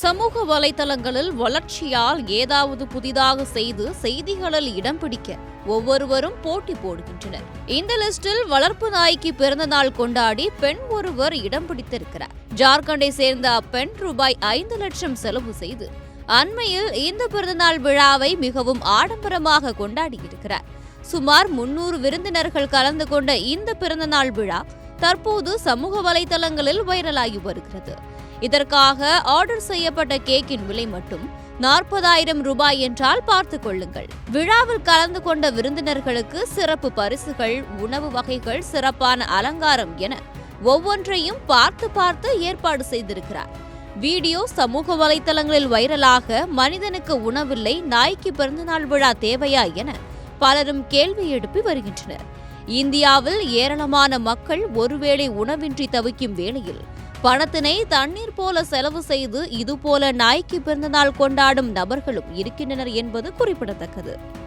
சமூக வலைதளங்களில் வளர்ச்சியால் ஏதாவது புதிதாக செய்து செய்திகளில் இடம் பிடிக்க ஒவ்வொருவரும் போட்டி போடுகின்றனர். இந்த லிஸ்டில் வளர்ப்பு நாய்க்கு பிறந்த நாள் கொண்டாடி பெண் ஒருவர் இடம் பிடித்திருக்கிறார். ஜார்க்கண்டை சேர்ந்த அப்பெண் ரூபாய் 5 லட்சம் செலவு செய்து அண்மையில் இந்த பிறந்தநாள் விழாவை மிகவும் ஆடம்பரமாக கொண்டாடியிருக்கிறார். சுமார் 300 விருந்தினர்கள் கலந்து கொண்ட இந்த பிறந்தநாள் விழா தற்போது சமூக வலைதளங்களில் வைரலாகி வருகிறது. இதற்காக ஆர்டர் செய்யப்பட்ட கேக்கின் விலை மட்டும் 40,000 ரூபாய் என்றால் பார்த்துக் கொள்ளுங்கள். விழாவில் கலந்து கொண்ட விருந்தினர்களுக்கு சிறப்பு பரிசுகள், உணவு வகைகள், சிறப்பான அலங்காரம் என ஒவ்வொன்றையும் பார்த்து ஏற்பாடு செய்திருக்கிறார். வீடியோ சமூக வலைதளங்களில் வைரலாக மனிதனுக்கு உணவில்லை, நாய்க்கு பிறந்தநாள் விழா தேவையா என பலரும் கேள்வி எழுப்பி வருகின்றனர். இந்தியாவில் ஏராளமான மக்கள் ஒருவேளை உணவின்றி தவிக்கும் வேளையில் பணத்தினை தண்ணீர் போல செலவு செய்து இதுபோல நாய்க்கு பிறந்தநாள் கொண்டாடும் நபர்களும் இருக்கின்றனர் என்பது குறிப்பிடத்தக்கது.